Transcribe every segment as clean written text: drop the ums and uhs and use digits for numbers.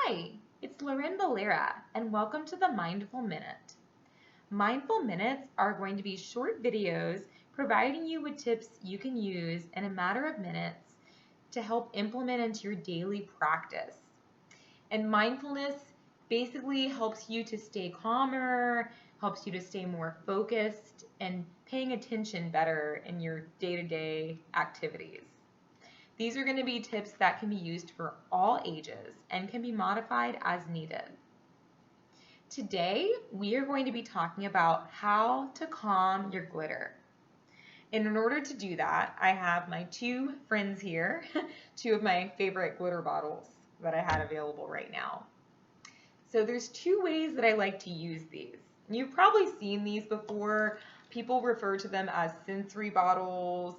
Hi, it's Lauren Valera, and welcome to the Mindful Minute. Mindful Minutes are going to be short videos providing you with tips you can use in a matter of minutes to help implement into your daily practice. And mindfulness basically helps you to stay calmer, helps you to stay more focused, and paying attention better in your day-to-day activities. These are going to be tips that can be used for all ages and can be modified as needed. Today, we are going to be talking about how to calm your glitter. And in order to do that, I have my two friends here, two of my favorite glitter bottles that I had available right now. So there's two ways that I like to use these. You've probably seen these before. People refer to them as sensory bottles,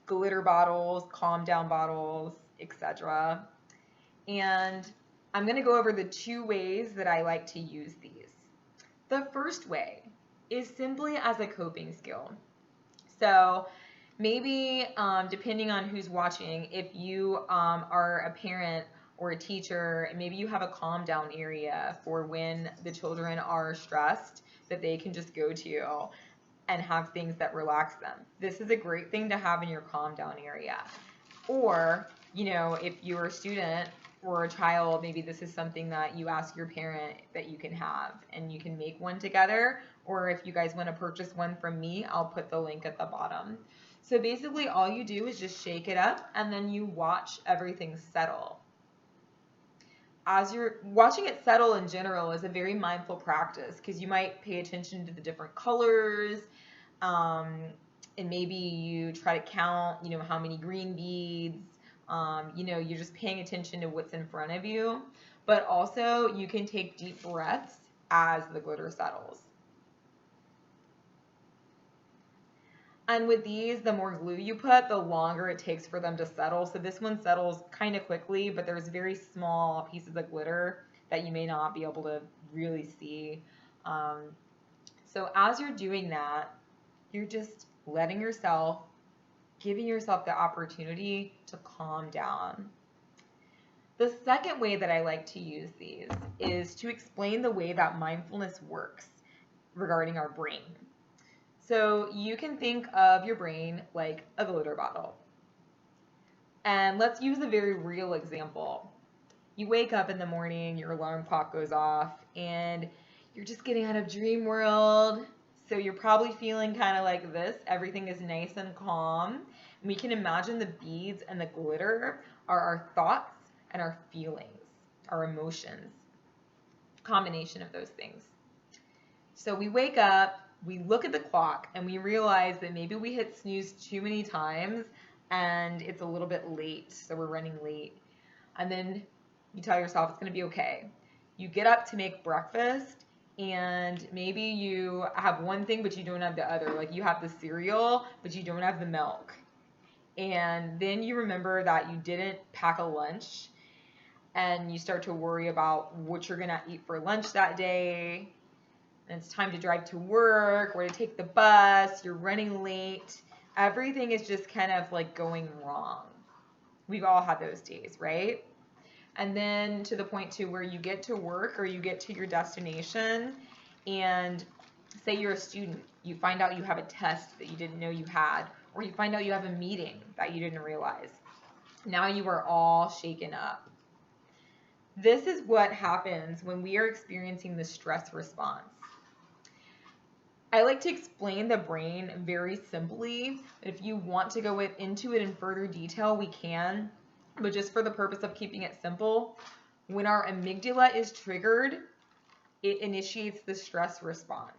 glitter bottles, calm down bottles, etc. And I'm going to go over the two ways that I like to use these. The first way is simply as a coping skill. So maybe depending on who's watching, if you are a parent or a teacher, maybe you have a calm down area for when the children are stressed that they can just go to and have things that relax them. This is a great thing to have in your calm down area. Or, if you're a student or a child, maybe this is something that you ask your parent that you can have and you can make one together. Or if you guys want to purchase one from me, I'll put the link at the bottom. So basically all you do is just shake it up and then you watch everything settle. As you're watching it settle in general is a very mindful practice because you might pay attention to the different colors, and maybe you try to count, how many green beads, you're just paying attention to what's in front of you, but also you can take deep breaths as the glitter settles. And with these, the more glue you put, the longer it takes for them to settle. So this one settles kind of quickly, but there's very small pieces of glitter that you may not be able to really see. So as you're doing that, you're just letting yourself, giving yourself the opportunity to calm down. The second way that I like to use these is to explain the way that mindfulness works regarding our brain. So you can think of your brain like a glitter bottle. And let's use a very real example. You wake up in the morning, your alarm clock goes off, and you're just getting out of dream world. So you're probably feeling kind of like this. Everything is nice and calm. And we can imagine the beads and the glitter are our thoughts and our feelings, our emotions, combination of those things. So we wake up, we look at the clock, and we realize that maybe we hit snooze too many times and it's a little bit late, so we're running late. And then you tell yourself it's going to be okay. You get up to make breakfast, and maybe you have one thing but you don't have the other. Like you have the cereal but you don't have the milk. And then you remember that you didn't pack a lunch, and you start to worry about what you're going to eat for lunch that day. And it's time to drive to work or to take the bus. You're running late. Everything is just kind of like going wrong. We've all had those days, right? And then to the point to where you get to work or you get to your destination, and say you're a student, you find out you have a test that you didn't know you had, or you find out you have a meeting that you didn't realize. Now you are all shaken up. This is what happens when we are experiencing the stress response. I like to explain the brain very simply. If you want to go into it in further detail, we can. But just for the purpose of keeping it simple, when our amygdala is triggered, it initiates the stress response.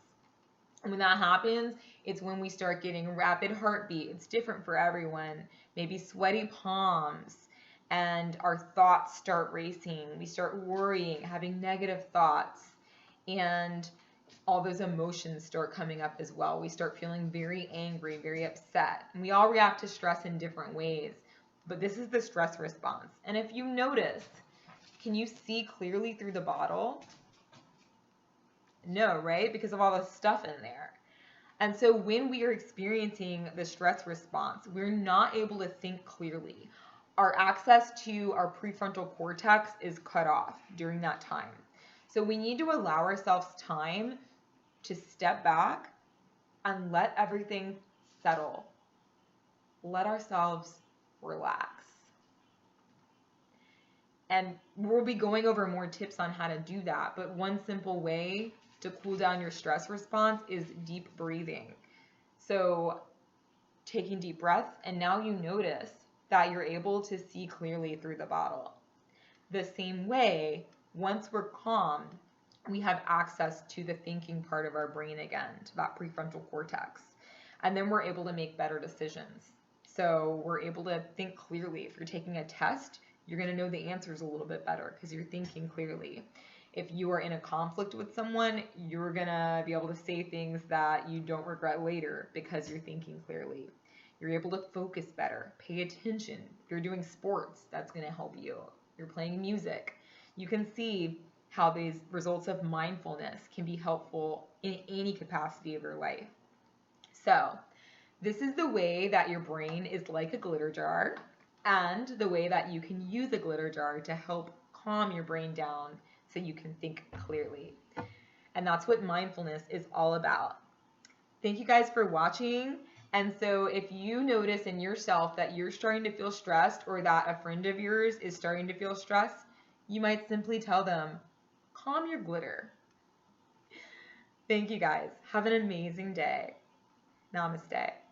And when that happens, it's when we start getting rapid heartbeat. It's different for everyone. Maybe sweaty palms, and our thoughts start racing. We start worrying, having negative thoughts, and all those emotions start coming up as well. We start feeling very angry, very upset. And we all react to stress in different ways, but this is the stress response. And if you notice, can you see clearly through the bottle? No, right? Because of all the stuff in there. And so when we are experiencing the stress response, we're not able to think clearly. our access to our prefrontal cortex is cut off during that time. So we need to allow ourselves time to step back and let everything settle. Let ourselves relax. And we'll be going over more tips on how to do that. But one simple way to cool down your stress response is deep breathing. So taking deep breaths, and now you notice that you're able to see clearly through the bottle. The same way, once we're calmed, we have access to the thinking part of our brain again, to that prefrontal cortex. And then we're able to make better decisions. So we're able to think clearly. If you're taking a test, you're going to know the answers a little bit better because you're thinking clearly. If you are in a conflict with someone, you're going to be able to say things that you don't regret later because you're thinking clearly. You're able to focus better, pay attention. If you're doing sports, that's going to help you. If you're playing music, you can see how these results of mindfulness can be helpful in any capacity of your life. So, this is the way that your brain is like a glitter jar, and the way that you can use a glitter jar to help calm your brain down so you can think clearly. And that's what mindfulness is all about. Thank you guys for watching. And so if you notice in yourself that you're starting to feel stressed, or that a friend of yours is starting to feel stressed, you might simply tell them, calm your glitter. Thank you guys. Have an amazing day. Namaste.